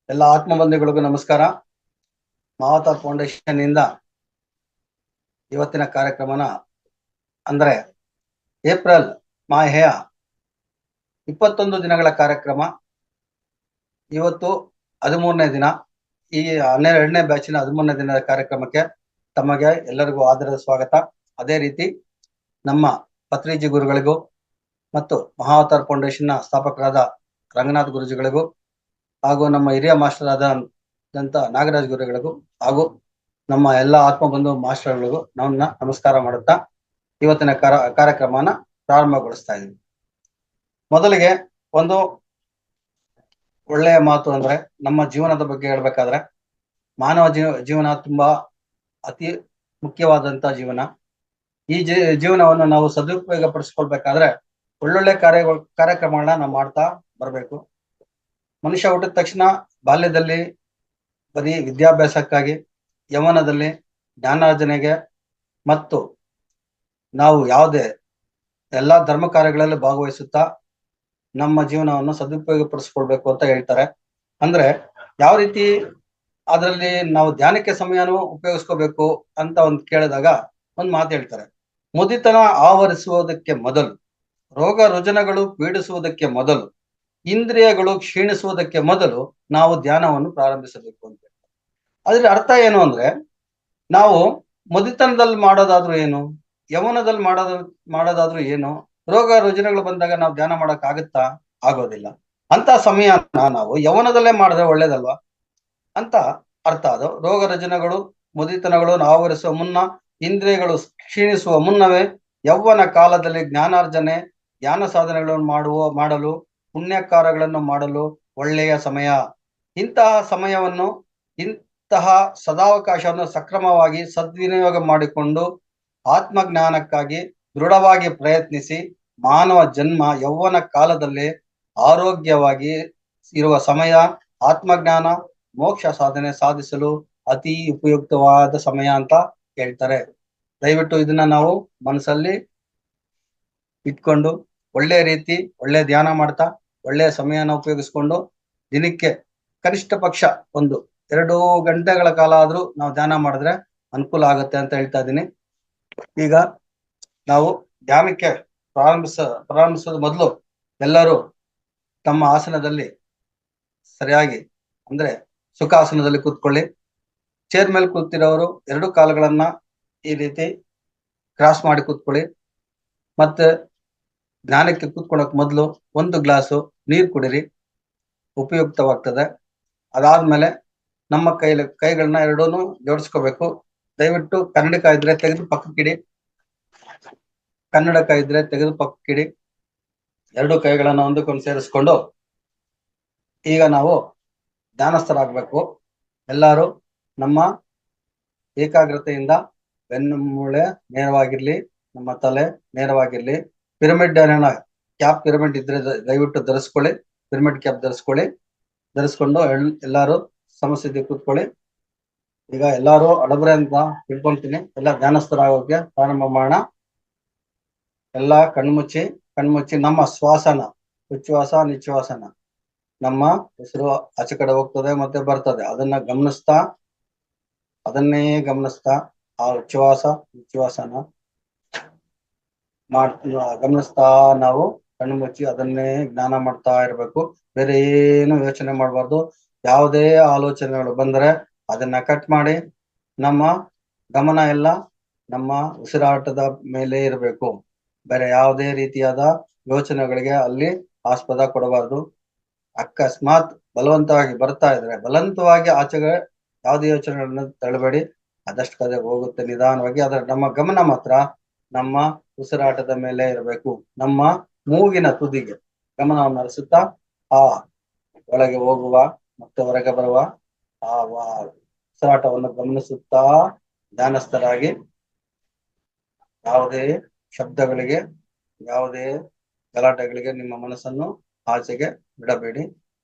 ಎಲ್ಲ ಆತ್ಮ ಬಂಧುಗಳಿಗೂ ನಮಸ್ಕಾರ. ಮಹಾವತಾರ್ ಫೌಂಡೇಶನ್ ಇಂದ ಇವತ್ತಿನ ಕಾರ್ಯಕ್ರಮನ ಅಂದ್ರೆ ಏಪ್ರಿಲ್ ಮಾಹೆಯ 21 ದಿನಗಳ ಕಾರ್ಯಕ್ರಮ. ಇವತ್ತು 13ನೇ ದಿನ. ಈ 12ನೇ ಬ್ಯಾಚಿನ 13ನೇ ದಿನದ ಕಾರ್ಯಕ್ರಮಕ್ಕೆ ತಮಗೆ ಎಲ್ಲರಿಗೂ ಆದರದ ಸ್ವಾಗತ. ಅದೇ ರೀತಿ ನಮ್ಮ ಪತ್ರಿಜಿ ಗುರುಗಳಿಗೂ ಮತ್ತು ಮಹಾವತಾರ್ ಫೌಂಡೇಶನ್ ನ ಸ್ಥಾಪಕರಾದ ರಂಗನಾಥ್ ಗುರುಜಿಗಳಿಗೂ ಹಾಗೂ ನಮ್ಮ ಹಿರಿಯ ಮಾಸ್ಟರ್ ಆದಂತ ನಾಗರಾಜ್ ಗುರುಗಳಿಗೂ ಹಾಗೂ ನಮ್ಮ ಎಲ್ಲ ಆತ್ಮಬಂಧು ಮಾಸ್ಟರ್ಗಳಿಗೂ ನನ್ನ ನಮಸ್ಕಾರ ಮಾಡುತ್ತಾ ಇವತ್ತಿನ ಕಾರ್ಯಕ್ರಮನ ಪ್ರಾರಂಭಗೊಳಿಸ್ತಾ ಇದ್ದೀವಿ. ಮೊದಲಿಗೆ ಒಂದು ಒಳ್ಳೆಯ ಮಾತು ಅಂದ್ರೆ, ನಮ್ಮ ಜೀವನದ ಬಗ್ಗೆ ಹೇಳ್ಬೇಕಾದ್ರೆ ಮಾನವ ಜೀವನ ತುಂಬಾ ಅತಿ ಮುಖ್ಯವಾದಂತ ಜೀವನ. ಈ ಜೀವನವನ್ನು ನಾವು ಸದುಪಯೋಗ ಪಡಿಸ್ಕೊಳ್ಬೇಕಾದ್ರೆ ಒಳ್ಳೊಳ್ಳೆ ಕಾರ್ಯಕ್ರಮಗಳನ್ನ ನಾವು ಮಾಡ್ತಾ ಬರ್ಬೇಕು. ಮನುಷ್ಯ ಹುಟ್ಟಿದ ತಕ್ಷಣ ಬಾಲ್ಯದಲ್ಲಿ ಬರೀ ವಿದ್ಯಾಭ್ಯಾಸಕ್ಕಾಗಿ, ಯೌವನದಲ್ಲಿ ಜ್ಞಾನಾರ್ಜನೆಗೆ ಮತ್ತು ನಾವು ಯಾವುದೇ ಎಲ್ಲಾ ಧರ್ಮ ಕಾರ್ಯಗಳಲ್ಲಿ ಭಾಗವಹಿಸುತ್ತಾ ನಮ್ಮ ಜೀವನವನ್ನು ಸದುಪಯೋಗ ಪಡಿಸ್ಕೊಳ್ಬೇಕು ಅಂತ ಹೇಳ್ತಾರೆ. ಅಂದ್ರೆ ಯಾವ ರೀತಿ ಅದರಲ್ಲಿ ನಾವು ಧ್ಯಾನಕ್ಕೆ ಸಮಯನೂ ಉಪಯೋಗಿಸ್ಕೋಬೇಕು ಅಂತ ಒಂದು ಕೇಳಿದಾಗ ಒಂದು ಮಾತು ಹೇಳ್ತಾರೆ. ಮುದಿತನ ಆವರಿಸುವುದಕ್ಕೆ ಮೊದಲು, ರೋಗ ರುಜಿನಗಳು ಪೀಡಿಸುವುದಕ್ಕೆ ಮೊದಲು, ಇಂದ್ರಿಯಗಳು ಕ್ಷೀಣಿಸುವುದಕ್ಕೆ ಮೊದಲು ನಾವು ಧ್ಯಾನವನ್ನು ಪ್ರಾರಂಭಿಸಬೇಕು ಅಂತ ಹೇಳ್ತಾರೆ. ಅದ್ರ ಅರ್ಥ ಏನು ಅಂದ್ರೆ, ನಾವು ಮುದಿತನದಲ್ಲಿ ಮಾಡೋದಾದ್ರೂ ಏನು, ಯೌವನದಲ್ಲಿ ಮಾಡೋದಾದ್ರೂ ಏನು, ರೋಗ ರುಜಿನಗಳು ಬಂದಾಗ ನಾವು ಧ್ಯಾನ ಮಾಡಕ್ ಆಗುತ್ತಾ? ಆಗೋದಿಲ್ಲ. ಅಂತ ಸಮಯನ ನಾವು ಯೌವನದಲ್ಲೇ ಮಾಡಿದ್ರೆ ಒಳ್ಳೇದಲ್ವಾ ಅಂತ ಅರ್ಥ. ಅದು ರೋಗ ರುಜಿನಗಳು ಮುದಿತನಗಳು ಆವರಿಸುವ ಮುನ್ನ, ಇಂದ್ರಿಯಗಳು ಕ್ಷೀಣಿಸುವ ಮುನ್ನವೇ ಯೌವನ ಕಾಲದಲ್ಲಿ ಜ್ಞಾನಾರ್ಜನೆ, ಧ್ಯಾನ ಸಾಧನೆಗಳನ್ನು ಮಾಡಲು, ಪುಣ್ಯಕಾರಗಳನ್ನು ಮಾಡಲು ಒಳ್ಳೆಯ ಸಮಯ. ಇಂತಹ ಸಮಯವನ್ನು, ಇಂತಹ ಸದಾವಕಾಶವನ್ನು ಸಕ್ರಮವಾಗಿ ಸದ್ವಿನಿಯೋಗ ಮಾಡಿಕೊಂಡು ಆತ್ಮಜ್ಞಾನಕ್ಕಾಗಿ ದೃಢವಾಗಿ ಪ್ರಯತ್ನಿಸಿ ಮಾನವ ಜನ್ಮ ಯೌವನ ಕಾಲದಲ್ಲಿ ಆರೋಗ್ಯವಾಗಿ ಇರುವ ಸಮಯ. ಆತ್ಮಜ್ಞಾನ ಮೋಕ್ಷ ಸಾಧನೆ ಸಾಧಿಸಲು ಅತಿ ಉಪಯುಕ್ತವಾದ ಸಮಯ ಅಂತ ಹೇಳ್ತಾರೆ. ದಯವಿಟ್ಟು ಇದನ್ನ ನಾವು ಮನಸ್ಸಲ್ಲಿ ಇಟ್ಕೊಂಡು ಒಳ್ಳೆ ರೀತಿ ಒಳ್ಳೆ ಧ್ಯಾನ ಮಾಡ್ತಾ ಒಳ್ಳೆಯ ಸಮಯನ ಉಪಯೋಗಿಸ್ಕೊಂಡು ದಿನಕ್ಕೆ ಕನಿಷ್ಠ ಪಕ್ಷ 1-2 ಗಂಟೆಗಳ ಕಾಲ ಆದ್ರೂ ನಾವು ಧ್ಯಾನ ಮಾಡಿದ್ರೆ ಅನುಕೂಲ ಆಗುತ್ತೆ ಅಂತ ಹೇಳ್ತಾ ಇದ್ದೀನಿ. ಈಗ ನಾವು ಧ್ಯಾನಕ್ಕೆ ಪ್ರಾರಂಭಿಸೋದು ಮೊದಲು ಎಲ್ಲರೂ ತಮ್ಮ ಆಸನದಲ್ಲಿ ಸರಿಯಾಗಿ ಅಂದ್ರೆ ಸುಖಾಸನದಲ್ಲಿ ಕೂತ್ಕೊಳ್ಳಿ. ಚೇರ್ ಮೇಲೆ ಕೂತಿರೋರು 2 ಕಾಲುಗಳನ್ನ ಈ ರೀತಿ ಕ್ರಾಸ್ ಮಾಡಿ ಕೂತ್ಕೊಳ್ಳಿ. ಮತ್ತೆ ಧ್ಯಾನಕ್ಕೆ ಕೂತ್ಕೊಳ್ಳೋಕ್ ಮೊದಲು 1 ಗ್ಲಾಸು ನೀರು ಕುಡಿರಿ, ಉಪಯುಕ್ತವಾಗ್ತದೆ. ಅದಾದ್ಮೇಲೆ ನಮ್ಮ ಕೈಗಳನ್ನ ಎರಡೂನು ಜೋಡಿಸ್ಕೋಬೇಕು. ದಯವಿಟ್ಟು ಕನ್ನಡಕ ಇದ್ರೆ ತೆಗೆದು ಪಕ್ಕಕ್ಕಿಡಿ. ಕನ್ನಡಕ ಇದ್ರೆ ತೆಗೆದು ಪಕ್ಕಕ್ಕಿಡಿ. 2 ಕೈಗಳನ್ನ ಒಂದಕ್ಕೊಂದು ಸೇರಿಸ್ಕೊಂಡು ಈಗ ನಾವು ಧ್ಯಾನಸ್ಥರಾಗಬೇಕು. ಎಲ್ಲರೂ ನಮ್ಮ ಏಕಾಗ್ರತೆಯಿಂದ ಬೆನ್ನು ಮೂಳೆ ನೇರವಾಗಿರ್ಲಿ, ನಮ್ಮ ತಲೆ ನೇರವಾಗಿರ್ಲಿ. ಪಿರಮಿಡ್ ಕ್ಯಾಪ್ ಪಿರಮಿಡ್ ಇದ್ರೆ ದಯವಿಟ್ಟು ಧರಿಸ್ಕೊಳ್ಳಿ. ಪಿರಮಿಡ್ ಕ್ಯಾಪ್ ಧರಿಸ್ಕೊಂಡು ಎಲ್ಲಾರು ಸಮಸ್ಥಿತಿ ಕೂತ್ಕೊಳ್ಳಿ. ಈಗ ಎಲ್ಲಾರು ಅಡಬ್ರೆ ಅಂತ ತಿಳ್ಕೊಂತೀನಿ. ಎಲ್ಲ ಧ್ಯಾನಸ್ಥರಾಗೋಕೆ ಪ್ರಾರಂಭ ಮಾಡೋಣ. ಎಲ್ಲ ಕಣ್ಮುಚ್ಚಿ ನಮ್ಮ ಶ್ವಾಸನ, ಉಚ್ಛ್ವಾಸ ನಿಶ್ವಾಸನ, ನಮ್ಮ ಹೆಸರು ಆಚೆ ಕಡೆ ಹೋಗ್ತದೆ ಮತ್ತೆ ಬರ್ತದೆ, ಅದನ್ನೇ ಗಮನಿಸ್ತಾ ಆ ಉಚ್ಛ್ವಾಸ ನಿಶ್ವಾಸನ ಗಮನಿಸ್ತಾ ನಾವು ಕಣ್ಣು ಮುಚ್ಚಿ ಅದನ್ನೇ ಜ್ಞಾನ ಮಾಡ್ತಾ ಇರ್ಬೇಕು. ಬೇರೆ ಏನು ಯೋಚನೆ ಮಾಡಬಾರ್ದು. ಯಾವುದೇ ಆಲೋಚನೆಗಳು ಬಂದ್ರೆ ಅದನ್ನ ಕಟ್ ಮಾಡಿ ನಮ್ಮ ಗಮನ ಎಲ್ಲ ನಮ್ಮ ಉಸಿರಾಟದ ಮೇಲೆ ಇರಬೇಕು. ಬೇರೆ ಯಾವುದೇ ರೀತಿಯಾದ ಯೋಚನೆಗಳಿಗೆ ಅಲ್ಲಿ ಆಸ್ಪದ ಕೊಡಬಾರ್ದು. ಅಕಸ್ಮಾತ್ ಬಲವಂತವಾಗಿ ಬರ್ತಾ ಇದ್ರೆ ಬಲವಂತವಾಗಿ ಆಚೆಗೆ ಯಾವುದೇ ಯೋಚನೆಗಳನ್ನ ತಳ್ಳಬೇಡಿ. ಅದಷ್ಟು ಕಡೆ ಹೋಗುತ್ತೆ ನಿಧಾನವಾಗಿ. ಆದ್ರೆ ನಮ್ಮ ಗಮನ ಮಾತ್ರ ನಮ್ಮ ಉಸಿರಾಟದ ಮೇಲೆ ಇರಬೇಕು. ನಮ್ಮ ಮೂಗಿನ ತುದಿಗೆ ಗಮನವನ್ನು ಹರಿಸುತ್ತಾ ಆ ಒಳಗೆ ಹೋಗುವ ಮತ್ತೆ ಹೊರಗೆ ಬರುವ ಆ ಉಸಿರಾಟವನ್ನು ಗಮನಿಸುತ್ತಾ ಧ್ಯಾನಸ್ಥರಾಗಿ ಯಾವುದೇ ಶಬ್ದಗಳಿಗೆ, ಯಾವುದೇ ಗಲಾಟೆಗಳಿಗೆ ನಿಮ್ಮ ಮನಸ್ಸನ್ನು ಆಚೆಗೆ ಬಿಡಬೇಡಿ.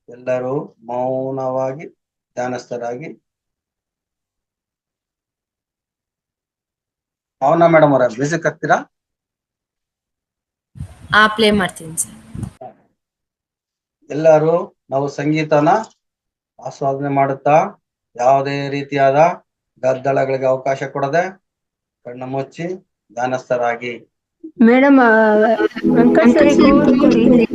ಎಲ್ಲರೂ ಮೌನವಾಗಿ ಧ್ಯಾನಸ್ಥರಾಗಿ. ಅವನ ಮೇಡಮ್ ಅವರ ಮ್ಯೂಸಿಕ್ ಹಾಕ್ತೀರಾ? ಪ್ಲೇ ಮಾಡ್ತೀನಿ ಸರ್. ಎಲ್ಲರೂ ನಾವು ಸಂಗೀತನ ಆಸ್ವಾದನೆ ಮಾಡುತ್ತಾ ಯಾವುದೇ ರೀತಿಯಾದ ಗದ್ದಲಗಳಿಗೆ ಅವಕಾಶ ಕೊಡದೆ ಕಣ್ಣು ಮುಚ್ಚಿ ಧ್ಯಾನಸ್ಥರಾಗಿ. ಮೇಡಮ್ ವೆಂಕಟ್ ಸರಿ ಕೂತ್ಕೊಳ್ಳಿ.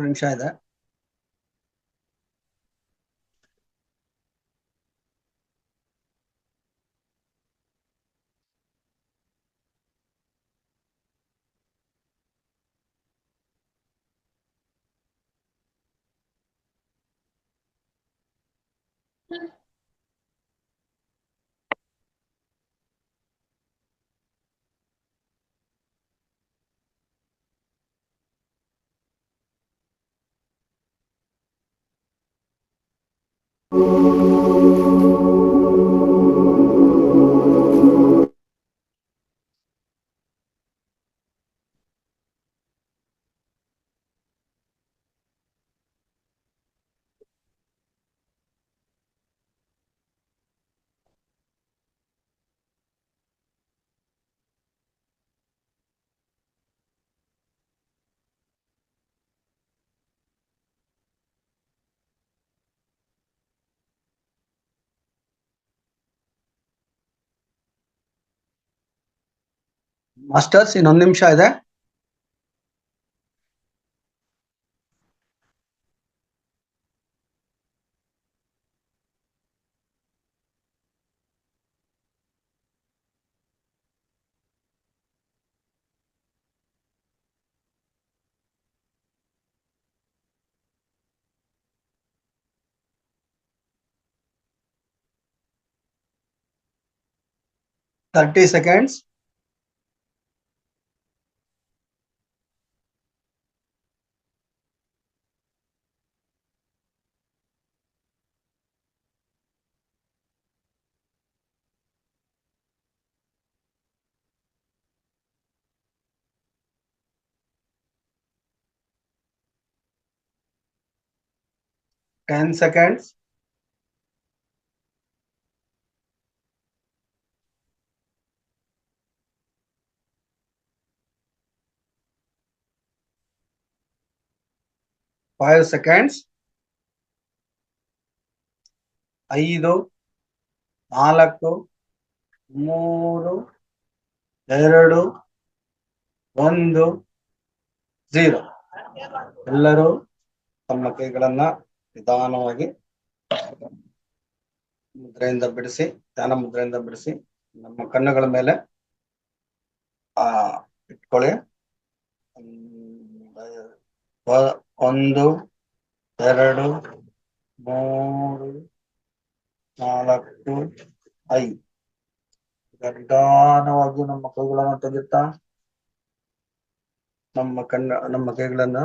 ನಿಮಿಷ ಇದೆ. ಮಾಸ್ಟರ್ಸ್ ಇನ್ನೊಂದು ನಿಮಿಷ ಇದೆ. Thirty seconds. Ten seconds. Five seconds. 5, 4, 3, 2, 1, 0. ಎಲ್ಲರೂ ತಮ್ಮ ಕೈಗಳನ್ನ ನಿಧಾನವಾಗಿ ಮುದ್ರೆಯಿಂದ ಬಿಡಿಸಿ, ಧ್ಯಾನ ಮುದ್ರೆಯಿಂದ ಬಿಡಿಸಿ ನಮ್ಮ ಕಣ್ಣುಗಳ ಮೇಲೆ ಇಟ್ಕೊಳ್ಳಿ. 1, 2, 3, 4, 5. ನಿಧಾನವಾಗಿ ನಮ್ಮ ಕೈಗಳನ್ನ ತೆಗೆಯುತ್ತಾ ನಮ್ಮ ಕೈಗಳನ್ನ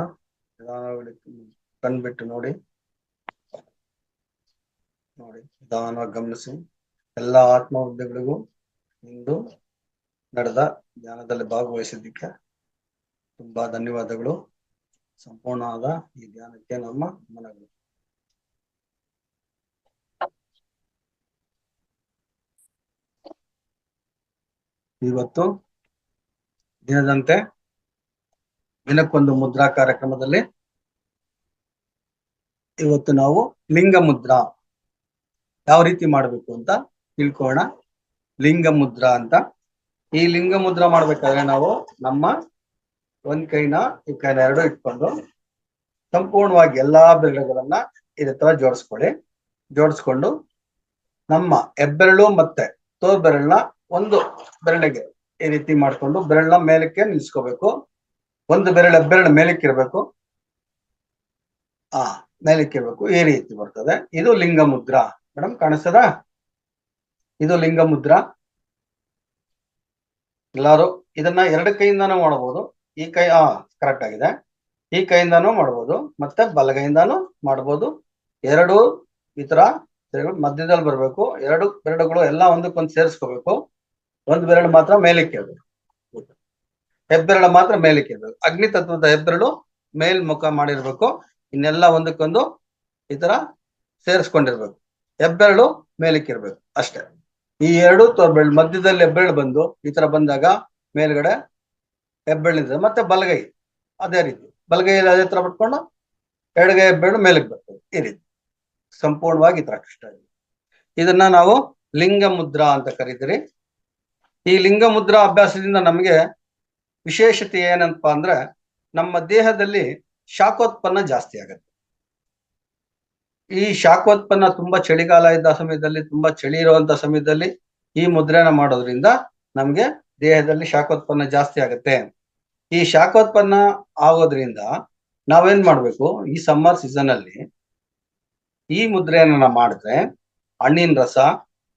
ಕಣ್ಬಿಟ್ಟು ನೋಡಿ ನಿಧಾನವಾಗಿ ಗಮನಿಸಿ. ಎಲ್ಲ ಆತ್ಮವಿದ್ಯೆಗಳಿಗೂ ಇಂದು ನಡೆದ ಧ್ಯಾನದಲ್ಲಿ ಭಾಗವಹಿಸಿದ್ದಕ್ಕೆ ತುಂಬಾ ಧನ್ಯವಾದಗಳು. ಸಂಪೂರ್ಣವಾದ ಈ ಧ್ಯಾನಕ್ಕೆ ನಮ್ಮ ಮನವಿ. ಇವತ್ತು ದಿನದಂತೆ ದಿನಕ್ಕೊಂದು ಮುದ್ರಾ ಕಾರ್ಯಕ್ರಮದಲ್ಲಿ ಇವತ್ತು ನಾವು ಲಿಂಗ ಮುದ್ರಾ ಯಾವ ರೀತಿ ಮಾಡಬೇಕು ಅಂತ ತಿಳ್ಕೋಣ. ಲಿಂಗ ಮುದ್ರಾ ಅಂತ. ಈ ಲಿಂಗ ಮುದ್ರಾ ಮಾಡ್ಬೇಕಾದ್ರೆ ನಾವು ನಮ್ಮ ಒಂದ್ ಕೈನ ಈ ಕೈನ ಎರಡು ಇಟ್ಕೊಂಡು ಸಂಪೂರ್ಣವಾಗಿ ಎಲ್ಲಾ ಬೆರಳುಗಳನ್ನ ಇದೇ ತರ ಜೋಡಿಸ್ಕೊಂಡು ನಮ್ಮ ಹೆಬ್ಬೆರಳು ಮತ್ತೆ ತೋರ್ ಬೆರಳನ್ನ ಒಂದು ಬೆರಳಿಗೆ ಈ ರೀತಿ ಮಾಡ್ಕೊಂಡು ಬೆರಳನ್ನ ಮೇಲಕ್ಕೆ ನಿಲ್ಸ್ಕೋಬೇಕು. ಒಂದು ಹೆಬ್ಬೆರಳು ಮೇಲಕ್ಕೆ ಇರ್ಬೇಕು. ಮೇಲಕ್ಕೆ ಇರ್ಬೇಕು. ಈ ರೀತಿ ಬರ್ತದೆ. ಇದು ಲಿಂಗ ಮುದ್ರಾ. ಮೇಡಮ್ ಕಾಣಿಸ್ತದ? ಇದು ಲಿಂಗ ಮುದ್ರಾ. ಎಲ್ಲಾರು ಇದನ್ನ ಎರಡು ಕೈಯಿಂದಾನು ಮಾಡಬಹುದು. ಈ ಕೈ ಕರೆಕ್ಟ್ ಆಗಿದೆ. ಈ ಕೈಯಿಂದಾನು ಮಾಡ್ಬೋದು, ಮತ್ತೆ ಬಲಗೈಯಿಂದಾನು ಮಾಡ್ಬೋದು. ಎರಡು ಈ ತರ ಮಧ್ಯದಲ್ಲಿ ಬರ್ಬೇಕು. ಎರಡು ಬೆರಳುಗಳು ಎಲ್ಲ ಒಂದಕ್ಕೊಂದು ಸೇರಿಸ್ಕೋಬೇಕು. ಒಂದು ಬೆರಳು ಮಾತ್ರ ಮೇಲಕ್ಕೆ ಇರ್ಬೇಕು. ಹೆಬ್ಬೆರಳು ಮಾತ್ರ ಮೇಲಕ್ಕೆ ಇರ್ಬೇಕು. ಅಗ್ನಿ ತತ್ವದ ಹೆಬ್ಬೆರಳು ಮೇಲ್ಮುಖ ಮಾಡಿರ್ಬೇಕು. ಇನ್ನೆಲ್ಲ ಒಂದಕ್ಕೊಂದು ಈ ತರ ಸೇರಿಸ್ಕೊಂಡಿರ್ಬೇಕು. ಹೆಬ್ಬೆರಳು ಮೇಲಕ್ಕೆ ಇರ್ಬೇಕು ಅಷ್ಟೇ. ಈ ಎರಡು ತೋರ್ಬೆರಳು ಮಧ್ಯದಲ್ಲಿ ಹೆಬ್ಬೆರಳು ಬಂದು ಈ ತರ ಬಂದಾಗ ಮೇಲ್ಗಡೆ ಹೆಬ್ಬೆರಳಿದೆ. ಮತ್ತೆ ಬಲಗೈ ಅದೇ ರೀತಿ ಬಲಗೈಯಲ್ಲಿ ಅದೇ ತರ ಬಿಟ್ಕೊಂಡು ಎಡಗೈ ಹೆಬ್ಬೆರಳು ಮೇಲಕ್ಕೆ ಬರ್ತದೆ. ಈ ರೀತಿ ಸಂಪೂರ್ಣವಾಗಿ ಈ ತರ ಕಷ್ಟ ಇದೆ. ಇದನ್ನ ನಾವು ಲಿಂಗ ಮುದ್ರಾ ಅಂತ ಕರೀತೀರಿ. ಈ ಲಿಂಗ ಮುದ್ರಾ ಅಭ್ಯಾಸದಿಂದ ನಮಗೆ ವಿಶೇಷತೆ ಏನಂತ ಅಂದ್ರೆ ನಮ್ಮ ದೇಹದಲ್ಲಿ ಶಾಖೋತ್ಪನ್ನ ಜಾಸ್ತಿ ಆಗುತ್ತೆ. ಈ ಶಾಖೋತ್ಪನ್ನ ತುಂಬಾ ಚಳಿಗಾಲ ಇದ್ದ ಸಮಯದಲ್ಲಿ, ತುಂಬಾ ಚಳಿ ಇರುವಂತ ಸಮಯದಲ್ಲಿ ಈ ಮುದ್ರೆನ ಮಾಡೋದ್ರಿಂದ ನಮ್ಗೆ ದೇಹದಲ್ಲಿ ಶಾಖೋತ್ಪನ್ನ ಜಾಸ್ತಿ ಆಗುತ್ತೆ. ಈ ಶಾಖೋತ್ಪನ್ನ ಆಗೋದ್ರಿಂದ ನಾವೇನ್ ಮಾಡ್ಬೇಕು, ಈ ಸಮ್ಮರ್ ಸೀಸನ್ ಅಲ್ಲಿ ಈ ಮುದ್ರೆಯನ್ನ ಮಾಡಿದ್ರೆ ಹಣ್ಣಿನ ರಸ,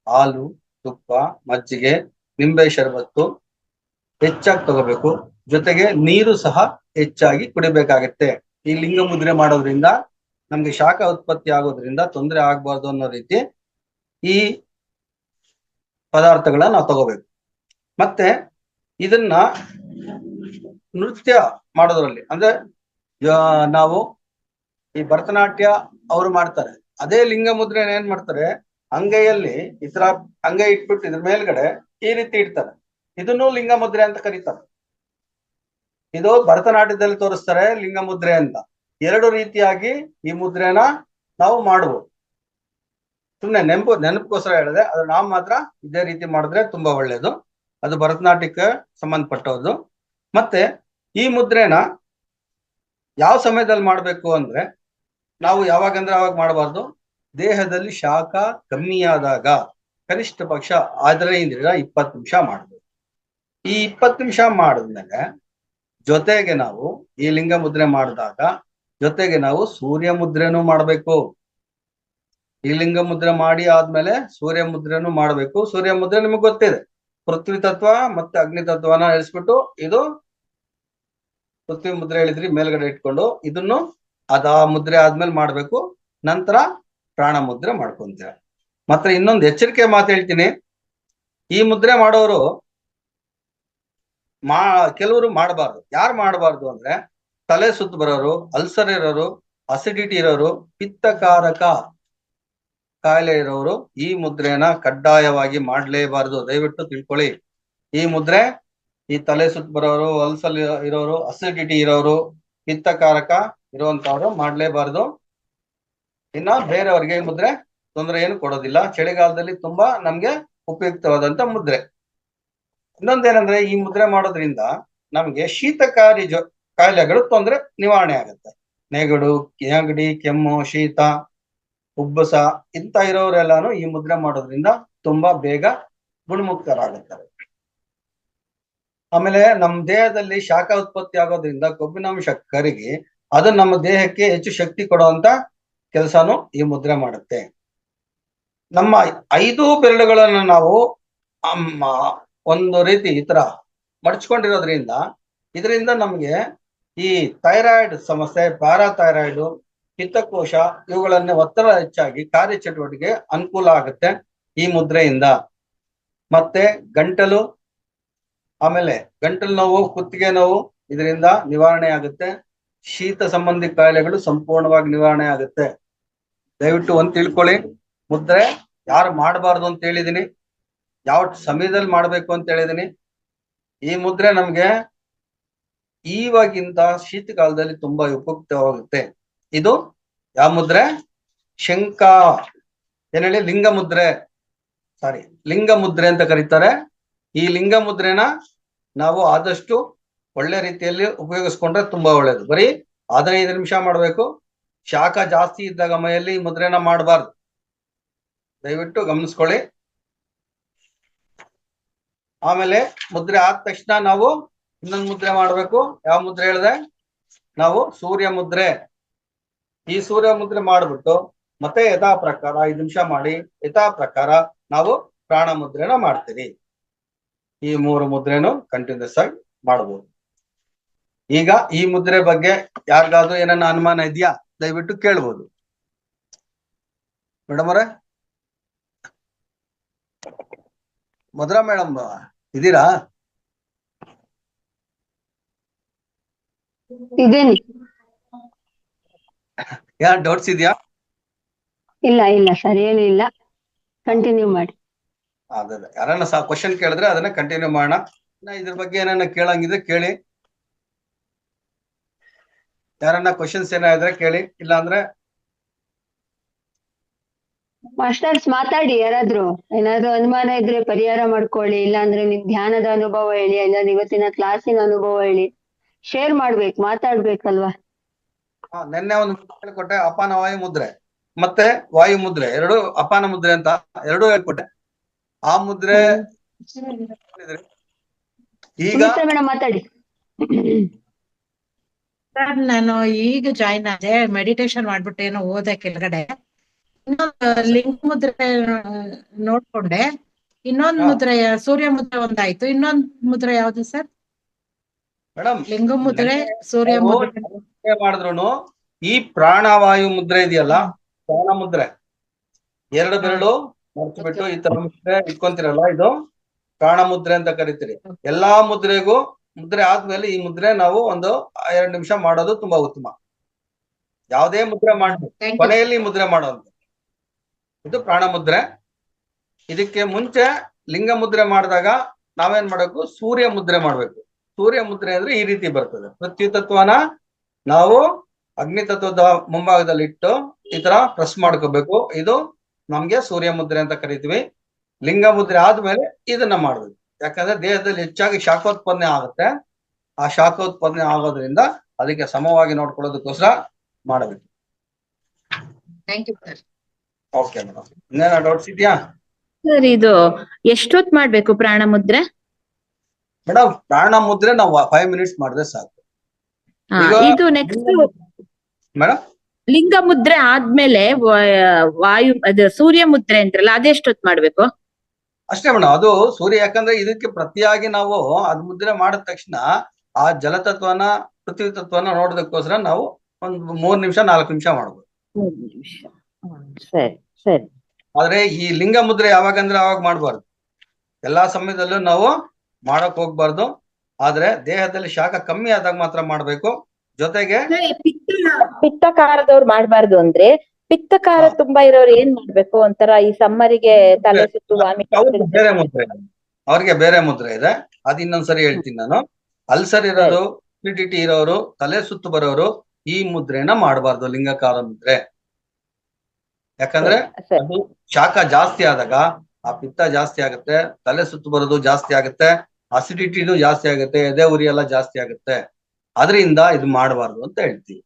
ಹಾಲು, ತುಪ್ಪ, ಮಜ್ಜಿಗೆ, ನಿಂಬೆ ಶರಬತ್ತು ಹೆಚ್ಚಾಗಿ ತಗೋಬೇಕು. ಜೊತೆಗೆ ನೀರು ಸಹ ಹೆಚ್ಚಾಗಿ ಕುಡಿಬೇಕಾಗತ್ತೆ. ಈ ಲಿಂಗ ಮುದ್ರೆ ಮಾಡೋದ್ರಿಂದ ನಮ್ಗೆ ಶಾಖ ಉತ್ಪತ್ತಿ ಆಗೋದ್ರಿಂದ ತೊಂದರೆ ಆಗ್ಬಾರ್ದು ಅನ್ನೋ ರೀತಿ ಈ ಪದಾರ್ಥಗಳನ್ನ ನಾವು ತಗೋಬೇಕು. ಮತ್ತೆ ಇದನ್ನ ನೃತ್ಯ ಮಾಡೋದ್ರಲ್ಲಿ, ಅಂದ್ರೆ ನಾವು ಈ ಭರತನಾಟ್ಯ ಅವರು ಮಾಡ್ತಾರೆ, ಅದೇ ಲಿಂಗ ಮುದ್ರೆ ಏನ್ ಮಾಡ್ತಾರೆ, ಅಂಗೈಯಲ್ಲಿ ಈ ತರ ಅಂಗೈ ಇಟ್ಬಿಟ್ಟು ಇದ್ರ ಮೇಲ್ಗಡೆ ಈ ರೀತಿ ಇಡ್ತಾರೆ. ಇದನ್ನು ಲಿಂಗ ಮುದ್ರೆ ಅಂತ ಕರೀತಾರೆ. ಇದು ಭರತನಾಟ್ಯದಲ್ಲಿ ತೋರಿಸ್ತಾರೆ ಲಿಂಗ ಮುದ್ರೆ ಅಂತ. ಎರಡು ರೀತಿಯಾಗಿ ಈ ಮುದ್ರೆನ ನಾವು ಮಾಡಬಹುದು. ಸುಮ್ನೆ ನೆನಪುಗೋಸ್ಕರ ಹೇಳಿದೆ, ಅದು ನಾವು ಮಾತ್ರ ಇದೇ ರೀತಿ ಮಾಡಿದ್ರೆ ತುಂಬಾ ಒಳ್ಳೇದು. ಅದು ಭರತನಾಟ್ಯಕ್ಕೆ ಸಂಬಂಧಪಟ್ಟದ್ದು. ಮತ್ತೆ ಈ ಮುದ್ರೆನ ಯಾವ ಸಮಯದಲ್ಲಿ ಮಾಡ್ಬೇಕು ಅಂದ್ರೆ, ನಾವು ಯಾವಾಗಂದ್ರೆ ಅವಾಗ ಮಾಡಬಾರ್ದು. ದೇಹದಲ್ಲಿ ಶಾಖ ಕಮ್ಮಿಯಾದಾಗ ಕನಿಷ್ಠ ಪಕ್ಷ 15-20 ನಿಮಿಷ ಮಾಡಬೇಕು. ಈ 20 ನಿಮಿಷ ಮಾಡಿದ್ಮೇಲೆ ಜೊತೆಗೆ ನಾವು ಈ ಲಿಂಗ ಮುದ್ರೆ ಮಾಡಿದಾಗ ಜೊತೆಗೆ ನಾವು ಸೂರ್ಯ ಮುದ್ರೆನೂ ಮಾಡಬೇಕು. ಈ ಲಿಂಗ ಮುದ್ರೆ ಮಾಡಿ ಆದ್ಮೇಲೆ ಸೂರ್ಯ ಮುದ್ರೆನೂ ಮಾಡಬೇಕು. ಸೂರ್ಯ ಮುದ್ರೆ ನಿಮಗೆ ಗೊತ್ತಿದೆ, ಪೃಥ್ವಿ ತತ್ವ ಮತ್ತೆ ಅಗ್ನಿ ತತ್ವನ ಇಳಿಸ್ಬಿಟ್ಟು ಇದು ಪೃಥ್ವಿ ಮುದ್ರೆ ಹೇಳಿದ್ರಿ ಮೇಲ್ಗಡೆ ಇಟ್ಕೊಂಡು, ಇದನ್ನು ಆ ಮುದ್ರೆ ಆದ್ಮೇಲೆ ಮಾಡ್ಬೇಕು. ನಂತರ ಪ್ರಾಣ ಮುದ್ರೆ ಮಾಡ್ಕೊಂತೀರ. ಮತ್ತೆ ಇನ್ನೊಂದು ಎಚ್ಚರಿಕೆ ಮಾತು ಹೇಳ್ತೀನಿ, ಈ ಮುದ್ರೆ ಮಾಡೋರು ಕೆಲವರು ಮಾಡಬಾರ್ದು. ಯಾರು ಮಾಡಬಾರ್ದು ಅಂದ್ರೆ, ತಲೆ ಸುತ್ತು ಬರೋರು, ಅಲ್ಸರ್ ಇರೋರು, ಅಸಿಡಿಟಿ ಇರೋರು, ಪಿತ್ತಕಾರಕ ಕಾಯಿಲೆ ಇರೋರು ಈ ಮುದ್ರೆನ ಕಡ್ಡಾಯವಾಗಿ ಮಾಡ್ಲೇಬಾರ್ದು. ದಯವಿಟ್ಟು ತಿಳ್ಕೊಳ್ಳಿ. ಈ ಮುದ್ರೆ ಈ ತಲೆ ಸುತ್ತು ಬರೋರು, ಅಲ್ಸರ್ ಇರೋರು, ಅಸಿಡಿಟಿ ಇರೋರು, ಪಿತ್ತಕಾರಕ ಇರುವಂತವ್ರು ಮಾಡ್ಲೇಬಾರ್ದು. ಇನ್ನ ಬೇರೆಯವ್ರಿಗೆ ಈ ಮುದ್ರೆ ತೊಂದರೆ ಏನು ಕೊಡೋದಿಲ್ಲ. ಚಳಿಗಾಲದಲ್ಲಿ ತುಂಬಾ ನಮ್ಗೆ ಉಪಯುಕ್ತವಾದಂತ ಮುದ್ರೆ. ಇನ್ನೊಂದೇನಂದ್ರೆ, ಈ ಮುದ್ರೆ ಮಾಡೋದ್ರಿಂದ ನಮ್ಗೆ ಶೀತಕಾರಿ ಕಾಯಿಲೆಗಳು ತೊಂದರೆ ನಿವಾರಣೆ ಆಗುತ್ತೆ. ನೆಗಡಿ, ಕೆಮ್ಮು, ಶೀತ, ಉಬ್ಬಸ ಇಂತ ಇರೋರೆಲ್ಲಾನು ಈ ಮುದ್ರೆ ಮಾಡೋದ್ರಿಂದ ತುಂಬಾ ಬೇಗ ಗುಣಮುಕ್ತರಾಗುತ್ತಾರೆ. ಆಮೇಲೆ ನಮ್ಮ ದೇಹದಲ್ಲಿ ಶಾಖ ಉತ್ಪತ್ತಿ ಆಗೋದ್ರಿಂದ ಕೊಬ್ಬಿನಾಂಶ ಕರಗಿ ಅದು ನಮ್ಮ ದೇಹಕ್ಕೆ ಹೆಚ್ಚು ಶಕ್ತಿ ಕೊಡುವಂತ ಕೆಲಸನು ಈ ಮುದ್ರೆ ಮಾಡುತ್ತೆ. ನಮ್ಮ 5 ಬೆರಳುಗಳನ್ನು ನಾವು ಒಂದು ರೀತಿ ಈ ತರ ಮಡಚ್ಕೊಂಡಿರೋದ್ರಿಂದ ಇದರಿಂದ ನಮ್ಗೆ ಈ ಥೈರಾಯ್ಡ್ ಸಮಸ್ಯೆ, ಪ್ಯಾರಾಥೈರಾಯ್ಡ್, ಪಿತ್ತಕೋಶ ಇವುಗಳನ್ನ ಒತ್ತಡ ಹೆಚ್ಚಾಗಿ ಕಾರ್ಯಚಟುವಟಿಕೆ ಅನುಕೂಲ ಆಗುತ್ತೆ ಈ ಮುದ್ರೆಯಿಂದ. ಮತ್ತೆ ಗಂಟಲು, ಆಮೇಲೆ ಗಂಟಲು ನೋವು, ಕುತ್ತಿಗೆ ನೋವು ಇದರಿಂದ ನಿವಾರಣೆ ಆಗುತ್ತೆ. ಶೀತ ಸಂಬಂಧಿ ಕಾಯಿಲೆಗಳು ಸಂಪೂರ್ಣವಾಗಿ ನಿವಾರಣೆ ಆಗುತ್ತೆ. ದಯವಿಟ್ಟು ಒಂದ್ ತಿಳ್ಕೊಳ್ಳಿ, ಮುದ್ರೆ ಯಾರು ಮಾಡಬಾರ್ದು ಅಂತ ಹೇಳಿದೀನಿ, ಯಾವ ಸಮಯದಲ್ಲಿ ಮಾಡ್ಬೇಕು ಅಂತ ಹೇಳಿದೀನಿ. ಈ ಮುದ್ರೆ ನಮ್ಗೆ ಇವಾಗಿಂತ ಶೀತಕಾಲದಲ್ಲಿ ತುಂಬಾ ಉಪಯುಕ್ತವಾಗುತ್ತೆ. ಇದು ಯಾವ ಮುದ್ರೆ? ಏನ್ ಹೇಳಿ, ಲಿಂಗ ಮುದ್ರೆ ಅಂತ ಕರೀತಾರೆ. ಈ ಲಿಂಗ ಮುದ್ರೆನ ನಾವು ಆದಷ್ಟು ಒಳ್ಳೆ ರೀತಿಯಲ್ಲಿ ಉಪಯೋಗಿಸ್ಕೊಂಡ್ರೆ ತುಂಬಾ ಒಳ್ಳೇದು. ಬರೀ 15 ನಿಮಿಷ ಮಾಡ್ಬೇಕು. ಶಾಖ ಜಾಸ್ತಿ ಇದ್ದಾಗ ಮೈಯಲ್ಲಿ ಈ ಮುದ್ರೆನ ಮಾಡಬಾರ್ದು. ದಯವಿಟ್ಟು ಗಮನಿಸ್ಕೊಳ್ಳಿ. ಆಮೇಲೆ ಮುದ್ರೆ ಆದ ತಕ್ಷಣ ನಾವು ಇನ್ನೊಂದು ಮುದ್ರೆ ಮಾಡ್ಬೇಕು. ಯಾವ ಮುದ್ರೆ ಹೇಳಿದೆ? ನಾವು ಸೂರ್ಯ ಮುದ್ರೆ. ಈ ಸೂರ್ಯ ಮುದ್ರೆ ಮಾಡ್ಬಿಟ್ಟು ಮತ್ತೆ ಯಥಾ ಪ್ರಕಾರ 5 ನಿಮಿಷ ಮಾಡಿ ಯಥಾ ಪ್ರಕಾರ ನಾವು ಪ್ರಾಣ ಮುದ್ರೆನ ಮಾಡ್ತೀವಿ. ಈ 3 ಮುದ್ರೆನು ಕಂಟಿನ್ಯೂಸ್ ಆಗಿ ಮಾಡಬಹುದು. ಈಗ ಈ ಮುದ್ರೆ ಬಗ್ಗೆ ಯಾರಿಗಾದ್ರೂ ಏನನ್ನ ಅನುಮಾನ ಇದೆಯಾ? ದಯವಿಟ್ಟು ಕೇಳ್ಬೋದು. ಮೇಡಮ್ ಅವರೇ, ಮಧುರಾ ಮೇಡಮ್ ಇದೀರಾ? ಇದೇನಿ. ಯಾರು ಡೌಟ್ಸ್ ಇದೆಯಾ? ಇಲ್ಲ ಸರ್, ಏನಿಲ್ಲ, ಕಂಟಿನ್ಯೂ ಮಾಡಿ. ಅದೇ ಯಾರನ್ನ ಕ್ವಶನ್ ಕೇಳಿದ್ರೆ ಅದನ್ನ ಕಂಟಿನ್ಯೂ ಮಾಡೋಣ. ಇದ್ರ ಬಗ್ಗೆ ಏನನ್ನ ಕೇಳಂಗಿದ್ರೆ ಕೇಳಿ. ಯಾರನ್ನ ಕ್ವಶನ್ಸ್ ಏನಾದ್ರೆ ಕೇಳಿ, ಇಲ್ಲ ಅಂದ್ರೆ ಮಾಸ್ಟರ್ಸ್ ಮಾತಾಡಿ. ಯಾರಾದ್ರೂ ಏನಾದ್ರು ಅನುಮಾನ ಇದ್ರೆ ಪರಿಹಾರ ಮಾಡ್ಕೊಳ್ಳಿ, ಇಲ್ಲ ಅಂದ್ರೆ ನಿಮ್ ಧ್ಯಾನದ ಅನುಭವ ಹೇಳಿ, ಇಲ್ಲ ಇವತ್ತಿನ ಕ್ಲಾಸಿನ ಅನುಭವ ಹೇಳಿ. ಶೇರ್ ಮಾಡ್ಬೇಕು, ಮಾತಾಡ್ಬೇಕಲ್ವಾ? ನಿನ್ನೆ ಒಂದು ಹೇಳ್ಕೊಟ್ಟೆ, ಅಪಾನ ವಾಯು ಮುದ್ರೆ ಮತ್ತೆ ವಾಯು ಮುದ್ರೆ, ಎರಡು ಅಪಾನ ಮುದ್ರೆ ಅಂತ ಎರಡು ಹೇಳ್ಕೊಟ್ಟೆ. ಆ ಮುದ್ರೆ ಈಗ ಸುಮಿತ್ರಾ ಮೇಡಮ್ ಮಾತಾಡಿ. ಸರ್ ನಾನು ಈಗ ಜಾಯ್ನ್ ಆದೆ, ಮೆಡಿಟೇಷನ್ ಮಾಡ್ಬಿಟ್ಟು ಏನೋ ಓದೆ ಕೆಳಗಡೆ. ಇನ್ನೊಂದು ಲಿಂಗ ಮುದ್ರೆ ನೋಡ್ಕೊಂಡೆ. ಇನ್ನೊಂದ್ ಮುದ್ರೆ ಸೂರ್ಯ ಮುದ್ರೆ ಒಂದಾಯ್ತು. ಇನ್ನೊಂದ್ ಮುದ್ರೆ ಯಾವ್ದು ಸರ್? ಮೇಡಮ್ ಲಿಂಗ ಮುದ್ರೆ, ಸೂರ್ಯ ಮುದ್ರೆ ಮಾಡಿದ್ರು ಈ ಪ್ರಾಣವಾಯು ಮುದ್ರೆ ಇದೆಯಲ್ಲ, ಪ್ರಾಣ ಮುದ್ರೆ, ಎರಡು ಬೆರಳು ಮರ್ಚ್ಬಿಟ್ಟು ಈ ತರ ಮುದ್ರೆ ಇಟ್ಕೊಂತಿರಲ್ಲ, ಇದು ಪ್ರಾಣ ಮುದ್ರೆ ಅಂತ ಕರಿತೀರಿ. ಎಲ್ಲಾ ಮುದ್ರೆಗೂ ಮುದ್ರೆ ಆದ್ಮೇಲೆ ಈ ಮುದ್ರೆ ನಾವು ಒಂದು 2 ನಿಮಿಷ ಮಾಡೋದು ತುಂಬಾ ಉತ್ತಮ. ಯಾವುದೇ ಮುದ್ರೆ ಮಾಡ್ಬೇಕು, ಕೊನೆಯಲ್ಲಿ ಮುದ್ರೆ ಮಾಡೋದು ಇದು ಪ್ರಾಣ ಮುದ್ರೆ. ಇದಕ್ಕೆ ಮುಂಚೆ ಲಿಂಗ ಮುದ್ರೆ ಮಾಡಿದಾಗ ನಾವೇನ್ ಮಾಡ್ಬೇಕು, ಸೂರ್ಯ ಮುದ್ರೆ ಮಾಡ್ಬೇಕು. ಸೂರ್ಯ ಮುದ್ರೆ ಅಂದ್ರೆ ಈ ರೀತಿ ಬರ್ತದೆ. ಪೃಥ್ವಿ ತತ್ವನ ನಾವು ಅಗ್ನಿ ತತ್ವದ ಮುಂಭಾಗದಲ್ಲಿ ಇಟ್ಟು ಈ ತರ ಪ್ರೆಸ್ ಮಾಡ್ಕೋಬೇಕು. ಇದು ನಮ್ಗೆ ಸೂರ್ಯ ಮುದ್ರೆ ಅಂತ ಕರಿತೀವಿ. ಲಿಂಗ ಮುದ್ರೆ ಆದ್ಮೇಲೆ ಇದನ್ನ ಮಾಡ್ಬೇಕು. ಯಾಕಂದ್ರೆ ದೇಹದಲ್ಲಿ ಹೆಚ್ಚಾಗಿ ಶಾಖೋತ್ಪನ್ನ ಆಗುತ್ತೆ. ಆ ಶಾಖೋತ್ಪನ್ನ ಆಗೋದ್ರಿಂದ ಅದಕ್ಕೆ ಸಮವಾಗಿ ನೋಡ್ಕೊಳ್ಳೋದಕ್ಕೋಸ್ಕರ ಮಾಡಬೇಕು. Thank you sir. Okay madam, ಇನ್ನೇನ ಡೌಟ್ಸ್ ಇದೆಯಾ? ಸರ್ ಇದು ಎಷ್ಟೊತ್ ಮಾಡ್ಬೇಕು ಪ್ರಾಣ ಮುದ್ರೆ? ಮೇಡಮ್ ಪ್ರಾಣ ಮುದ್ರೆ ನಾವು 5 ಮಿನಿಟ್ಸ್ ಮಾಡಿದ್ರೆ ಸಾಕು. ಇದು ನೆಕ್ಸ್ಟ್ ಮೇಡಮ್ ಲಿಂಗ ಮುದ್ರೆ ಆದ್ಮೇಲೆ ವಾಯು ಅದು ಸೂರ್ಯ ಮುದ್ರೆ ಅಂತಾರಲ್ಲ, ಅದೆಷ್ಟೊತ್ ಮಾಡ್ಬೇಕು? ಅಷ್ಟೇ ಮೇಡಮ್, ಅದು ಸೂರ್ಯ. ಯಾಕಂದ್ರೆ ಇದಕ್ಕೆ ಪ್ರತಿಯಾಗಿ ನಾವು ಅದ್ ಮುದ್ರೆ ಮಾಡಿದ ತಕ್ಷಣ ಆ ಜಲತತ್ವನ ಪೃಥ್ವಿ ತತ್ವನ ನೋಡೋದಕ್ಕೋಸ್ಕರ ನಾವು ಒಂದ್ 3 ನಿಮಿಷ 4 ನಿಮಿಷ ಮಾಡ್ಬೋದು. 3 ನಿಮಿಷ. ಸರಿ ಸರಿ. ಆದ್ರೆ ಈ ಲಿಂಗ ಮುದ್ರೆ ಯಾವಾಗಂದ್ರೆ ಅವಾಗ ಮಾಡ್ಬಾರ್ದು, ಎಲ್ಲಾ ಸಮಯದಲ್ಲೂ ನಾವು ಮಾಡಕ್ ಹೋಗ್ಬಾರ್ದು. ಆದ್ರೆ ದೇಹದಲ್ಲಿ ಶಾಖ ಕಮ್ಮಿ ಆದಾಗ ಮಾತ್ರ ಮಾಡ್ಬೇಕು. ಜೊತೆಗೆ ಪಿತ್ತಕಾರದವ್ರು ಮಾಡ್ಬಾರ್ದು ಅಂದ್ರೆ, ಪಿತ್ತಕಾರ ತುಂಬಾ ಇರೋರು ಏನ್ ಮಾಡ್ಬೇಕು? ಒಂಥರ ಈ ಸಮ್ಮರಿಗೆ ತಲೆ ಸುತ್ತು ವಾಮಿಟ್ ಬೇರೆ ಮುದ್ರೆ, ಅವ್ರಿಗೆ ಬೇರೆ ಮುದ್ರೆ ಇದೆ, ಅದ್ ಇನ್ನೊಂದ್ಸರಿ ಹೇಳ್ತೀನಿ ನಾನು. ಅಲ್ಸರ್ ಇರೋರು, ಅಸಿಡಿಟಿ ಇರೋರು, ತಲೆ ಸುತ್ತು ಬರೋರು ಈ ಮುದ್ರೆನ ಮಾಡಬಾರ್ದು, ಲಿಂಗಕಾರ ಮುದ್ರೆ. ಯಾಕಂದ್ರೆ ಅದು ಶಾಖ ಜಾಸ್ತಿ ಆದಾಗ ಆ ಪಿತ್ತ ಜಾಸ್ತಿ ಆಗುತ್ತೆ, ತಲೆ ಸುತ್ತು ಬರೋದು ಜಾಸ್ತಿ ಆಗುತ್ತೆ, ಅಸಿಡಿಟಿನೂ ಜಾಸ್ತಿ ಆಗುತ್ತೆ, ಎದೆ ಉರಿ ಎಲ್ಲ ಜಾಸ್ತಿ ಆಗುತ್ತೆ. ಅದರಿಂದ ಇದು ಮಾಡಬಾರ್ದು ಅಂತ ಹೇಳ್ತೀವಿ.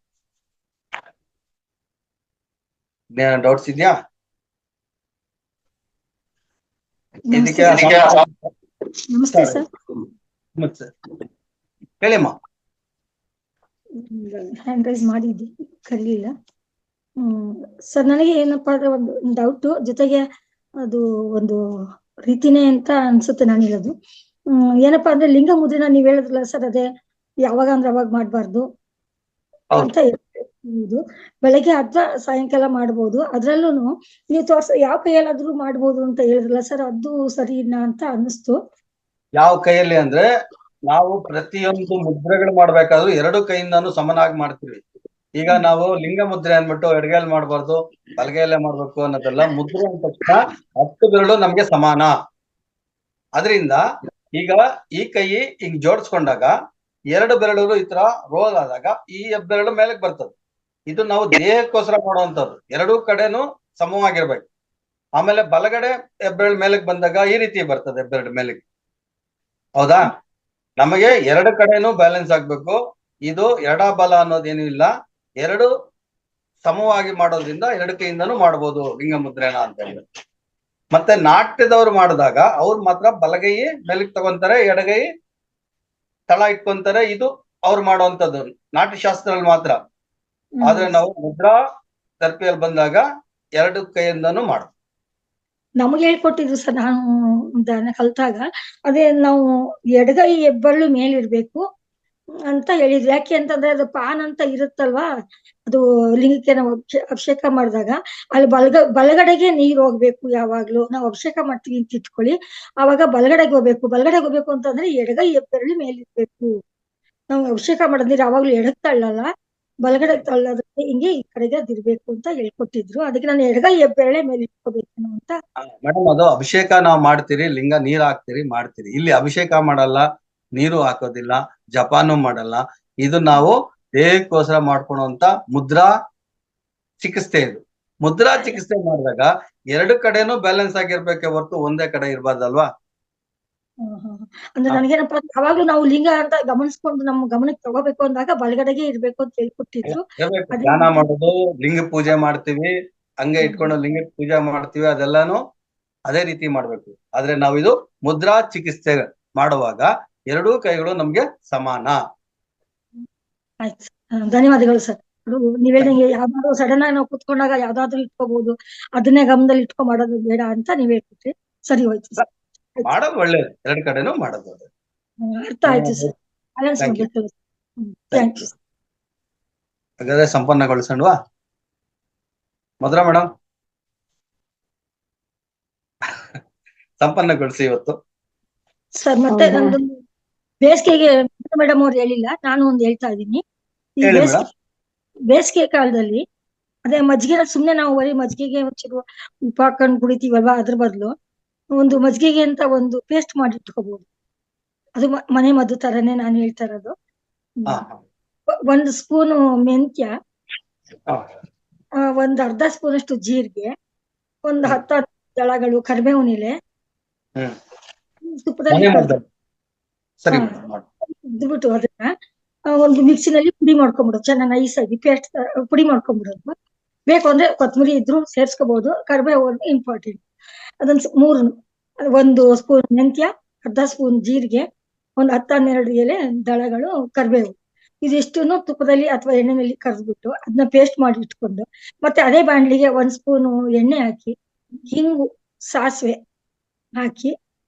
ಡೌಟ್ಸ್ ಇದೆಯಾ ಇದಕ್ಕೆ? ನಮಸ್ತೆ ಸರ್. ಹೇಳಿಮ್ಮ. ಹ್ಯಾಂಡ್ ರೈಸ್ ಮಾಡಿದ್ದೆ, ಕರೀಲಿಲ್ಲ. ಸರ್ ನನಗೆ ಏನಪ್ಪಾ ಅಂದ್ರೆ ಒಂದು ಡೌಟ್, ಜೊತೆಗೆ ಅದು ಒಂದು ರೀತಿನೇ ಅಂತ ಅನ್ಸುತ್ತೆ ನಾನು ಹೇಳೋದು. ಏನಪ್ಪಾ ಅಂದ್ರೆ ಲಿಂಗ ಮುದ್ರೆನ ನೀವ್ ಹೇಳಿದ್ರಲ್ಲ ಸರ್, ಅದೇ ಯಾವಾಗ ಅಂದ್ರೆ ಅವಾಗ ಮಾಡ್ಬಾರ್ದು ಅಂತ ಹೇಳ್ಬೋದು. ಬೆಳಗ್ಗೆ ಅಥವಾ ಸಾಯಂಕಾಲ ಮಾಡ್ಬೋದು. ಅದ್ರಲ್ಲೂ ನೀವು ಯಾವ ಕೈಯಲ್ಲಾದ್ರೂ ಮಾಡ್ಬೋದು ಅಂತ ಹೇಳಿದ್ರಲ್ಲ ಸರ್, ಅದು ಸರಿನಾ ಅಂತ ಅನ್ನಿಸ್ತು. ಯಾವ ಕೈಯಲ್ಲಿ ಅಂದ್ರೆ, ನಾವು ಪ್ರತಿಯೊಂದು ಮುದ್ರೆಗಳು ಮಾಡ್ಬೇಕಾದ್ರೂ 2 ಕೈಯಿಂದಾನು ಸಮನಾಗಿ ಮಾಡ್ತೀವಿ. ಈಗ ನಾವು ಲಿಂಗ ಮುದ್ರೆ ಅಂದ್ಬಿಟ್ಟು ಎಡಗೈಲಿ ಮಾಡ್ಬಾರ್ದು, ಬಲಗೈಯಲ್ಲೇ ಮಾಡ್ಬೇಕು ಅನ್ನೋದೆಲ್ಲ. ಮುದ್ರೆ ಅಂದ ತಕ್ಷಣ 10 ಬೆರಳು ನಮ್ಗೆ ಸಮಾನ. ಅದರಿಂದ ಈಗ ಈ ಕೈ ಹಿಂಗ್ ಜೋಡಿಸ್ಕೊಂಡಾಗ 2 ಬೆರಳು ಈ ತರ ರೋಲ್ ಆದಾಗ ಈ ಹೆಬ್ಬೆರಳು ಮೇಲಕ್ಕೆ ಬರ್ತದೆ. ಇದು ನಾವು ದೇಹಕ್ಕೋಸ್ಕರ ಮಾಡುವಂತದ್ದು. 2 ಕಡೆನೂ ಸಮವಾಗಿರ್ಬೇಕು. ಆಮೇಲೆ ಬಲಗಡೆ ಹೆಬ್ಬೆರಳು ಮೇಲಕ್ಕೆ ಬಂದಾಗ ಈ ರೀತಿ ಬರ್ತದೆ, ಹೆಬ್ಬೆರಳು ಮೇಲಕ್ಕೆ. ಹೌದಾ? ನಮಗೆ 2 ಕಡೆನೂ ಬ್ಯಾಲೆನ್ಸ್ ಆಗ್ಬೇಕು. ಇದು ಎಡ ಬಲ ಅನ್ನೋದೇನು ಇಲ್ಲ, 2 ಸಮವಾಗಿ ಮಾಡೋದ್ರಿಂದ 2 ಕೈಯಿಂದನೂ ಮಾಡ್ಬೋದು ಲಿಂಗ ಮುದ್ರೆನ ಅಂತ ಹೇಳಿ. ಮತ್ತೆ ನಾಟ್ಯದವ್ರು ಮಾಡಿದಾಗ ಅವ್ರು ಮಾತ್ರ ಬಲಗೈ ಮೇಲಕ್ಕೆ ತಗೊಂತಾರೆ, ಎಡಗೈ ತಳ ಇಟ್ಕೊಂತಾರೆ. ಇದು ಅವ್ರು ಮಾಡುವಂತದ್ದು ನಾಟ್ಯಶಾಸ್ತ್ರದಲ್ಲಿ ಮಾತ್ರ. ಆದ್ರೆ ನಾವು ಮುದ್ರಾ ಥೆರಪಿಯಲ್ಲಿ ಬಂದಾಗ 2 ಕೈಯಿಂದನೂ ಮಾಡ್ಬೋದು. ನಮಗೆ ಹೇಳ್ಕೊಟ್ಟಿದ್ರು ಸರ್, ನಾನು ಕಲ್ತಾಗ ಅದೇ ನಾವು ಎಡಗೈ ಹೆಬ್ಬೆರಳು ಮೇಲಿರ್ಬೇಕು ಅಂತ ಹೇಳಿದ್ರು. ಯಾಕೆ ಅಂತಂದ್ರೆ ಅದು ಪಾನ್ ಅಂತ ಇರುತ್ತಲ್ವಾ, ಅದು ಲಿಂಗಕ್ಕೆ ನಾವು ಅಭಿಷೇಕ ಮಾಡಿದಾಗ ಅಲ್ಲಿ ಬಲಗಡೆಗೆ ನೀರು ಹೋಗ್ಬೇಕು. ಯಾವಾಗ್ಲೂ ನಾವು ಅಭಿಷೇಕ ಮಾಡ್ತೀವಿ ಅಂತ ಇಟ್ಕೊಳ್ಳಿ, ಆವಾಗ ಬಲಗಡೆಗೆ ಹೋಗ್ಬೇಕು ಅಂತಂದ್ರೆ ಎಡಗೈ ಹೆಬ್ಬೆರಳು ಮೇಲಿರ್ಬೇಕು. ನಾವು ಅಭಿಷೇಕ ಮಾಡಿದ್ರೆ ಯಾವಾಗ್ಲೂ ಎಡಕ್ ತಳ್ಳಲ್ಲ, ಬಲಗಡೆ ತಳ್ಳೋದಕ್ಕೆ ಹಿಂಗೆ ಈ ಕಡೆಗೆ ಅದಿರ್ಬೇಕು ಅಂತ ಹೇಳ್ಕೊಟ್ಟಿದ್ರು. ಅದಕ್ಕೆ ನಾನು ಎಡಗೈ ಹೆಬ್ಬೆರಳೆ ಮೇಲೆ ಇಟ್ಕೋಬೇಕು ಅಂತ. ಮೇಡಮ್, ಅದು ಅಭಿಷೇಕ ನಾವು ಮಾಡ್ತೀರಿ, ಲಿಂಗ ನೀರ್ ಹಾಕ್ತಿರಿ ಮಾಡ್ತೀರಿ. ಇಲ್ಲಿ ಅಭಿಷೇಕ ಮಾಡಲ್ಲ, ನೀರು ಹಾಕೋದಿಲ್ಲ, ಜಪಾನು ಮಾಡಲ್ಲ. ಇದು ನಾವು ದೇಹಕ್ಕೋಸ್ಕರ ಮಾಡ್ಕೊಳುವಂತ ಮುದ್ರಾ ಚಿಕಿತ್ಸೆ. ಇದು ಮುದ್ರಾ ಚಿಕಿತ್ಸೆ ಮಾಡಿದಾಗ 2 ಕಡೆನೂ ಬ್ಯಾಲೆನ್ಸ್ ಆಗಿರ್ಬೇಕೆ ಹೊರತು ಒಂದೇ ಕಡೆ ಇರ್ಬಾರ್ದಲ್ವಾ? ಅಂದ್ರೆ ಹಾ. ನನಗೇನಪ್ಪ ಯಾವಾಗ್ಲೂ ನಾವು ಲಿಂಗ ಅಂತ ಗಮನಿಸ್ಕೊಂಡು ನಮ್ಮ ಗಮನಕ್ಕೆ ತಗೋಬೇಕು ಅಂದಾಗ ಬಲಗಡೆಗೆ ಇರ್ಬೇಕು ಅಂತ ಹೇಳ್ಕೊಟ್ಟಿದ್ರು. ಇರ್ಬೇಕು. ಅದೇ ಧ್ಯಾನ ರೀತಿ ಮಾಡೋದು, ಲಿಂಗ ಪೂಜೆ ಮಾಡ್ತೀವಿ, ಹಂಗೆ ಇಟ್ಕೊಂಡು ಲಿಂಗ ಪೂಜೆ ಮಾಡ್ತೀವಿ, ಅದೆಲ್ಲಾನು ಅದೇ ರೀತಿ ಮಾಡ್ಬೇಕು. ಆದ್ರೆ ನಾವಿದು ಮುದ್ರಾ ಚಿಕಿತ್ಸೆ ಮಾಡುವಾಗ ಎರಡೂ ಕೈಗಳು ನಮ್ಗೆ ಸಮಾನ. ಆಯ್ತು ಧನ್ಯವಾದಗಳು ಸರ್. ನೀವ್ ಹೇಳ್ದಂಗೆ ಯಾವ್ದಾದ್ರು ಸಡನ್ ಆಗಿ ನಾವು ಕುತ್ಕೊಂಡಾಗ ಯಾವ್ದಾದ್ರು ಇಟ್ಕೋಬಹುದು, ಅದನ್ನೇ ಗಮನದಲ್ಲಿ ಇಟ್ಕೊ ಮಾಡೋದು ಬೇಡ ಅಂತ ನೀವ್ ಹೇಳ್ಕೊಟ್ರಿ. ಸರಿ ಹೋಯ್ತು ಸರ್. ಮಾಡೋದು ಒಳ್ಳೇದು, ಎರಡು ಕಡೆನೂ ಮಾಡೋದು ಅದು. ಅರ್ಥ ಆಯ್ತು ಸರ್. Balance Thank you. ಮಾಡ್ಬೇಕು. Thank you. ಹಾಗಾದ್ರೆ ಸಂಪನ್ನಗೊಳಿಸೋಣವಾ ಮಧುರಾ ಮೇಡಮ್? ಸಂಪನ್ನಗೊಳಿಸಿ ಇವತ್ತು. ಸರ್ ಮತ್ತೆ ಹೌದಾ? ನಂದು ಬೇಸಿಗೆಗೆ ಮೇಡಮ್ ಅವ್ರು ಹೇಳಿಲ್ಲ, ನಾನು ಒಂದು ಹೇಳ್ತಾ ಇದ್ದೀನಿ. ಈ ಹೇಳಿ ಬೇಸಿಗೆ ಕಾಲದಲ್ಲಿ ಅದೇ ಮಜ್ಜಿಗೆನ ಸುಮ್ನೆ ನಾವು ಬರೀ ಮಜ್ಜಿಗೆಗೆ ಒಂಚೂರು ಉಪ್ಪು ಹಾಕೊಂಡು ಕುಡಿತೀವಲ್ವಾ, ಅದ್ರ ಬದಲು ಒಂದು ಮಜ್ಜಿಗೆಗೆ ಅಂತ ಒಂದು ಪೇಸ್ಟ್ ಮಾಡಿ ಇಟ್ಕೋಬಹುದು. ಅದು ಮನೆ ಮದ್ದು ತರನೇ ನಾನು ಹೇಳ್ತಾ ಇರೋದು. ಹಾ, ಒಂದು ಸ್ಪೂನು ಮೆಂತ್ಯ, ಹಾ. ಒಂದ್ ಅರ್ಧ ಸ್ಪೂನ್ ಅಷ್ಟು ಜೀರಿಗೆ, ಒಂದು 10 ದಳಗಳು ಕರಿಬೇವಿನ ಎಲೆ, ಹ್ಮ್. ತುಪ್ಪದಲ್ಲಿ ಮನೆ ಮದ್ದು. ಸರಿ ಹಾ. ಮೇಡಮ್ ಮಾಡಿ. ಇದ್ಬಿಟ್ಟು ಅದನ್ನ ಒಂದು ಮಿಕ್ಸಿನಲ್ಲಿ ಪುಡಿ ಮಾಡ್ಕೊಂಡ್ಬಿಡೋದು, ಚೆನ್ನಾಗಿ ನೈಸ್ ಆಗಿ ಪೇಸ್ಟ್ ಪುಡಿ ಮಾಡ್ಕೊಂಡ್ಬಿಡೋದು. ಬೇಕು ಅಂದ್ರೆ ಕೊತ್ತಂಬರಿ ಇದ್ರು ಸೇರ್ಸ್ಕೋಬಹುದು, ಕರಿಬೇವು ಇಂಪಾರ್ಟೆಂಟ್. ಅದೊಂದು ಒಂದು ಸ್ಪೂನ್ ಮೆಂತ್ಯ, ಅರ್ಧ ಸ್ಪೂನ್ ಜೀರಿಗೆ, ಒಂದು 10-12 ಎಲೆ ದಳಗಳು ಕರಿಬೇವು, ಇದಿಷ್ಟನ್ನು ತುಪ್ಪದಲ್ಲಿ ಅಥವಾ ಎಣ್ಣೆನಲ್ಲಿ ಕರೆದ್ಬಿಟ್ಟು ಅದನ್ನ ಪೇಸ್ಟ್ ಮಾಡಿ ಇಟ್ಕೊಂಡು, ಮತ್ತೆ ಅದೇ ಬಾಣಲಿಗೆ 1 ಸ್ಪೂನು ಎಣ್ಣೆ ಹಾಕಿ, ಹಿಂಗು, ಸಾಸಿವೆ ಹಾಕಿ,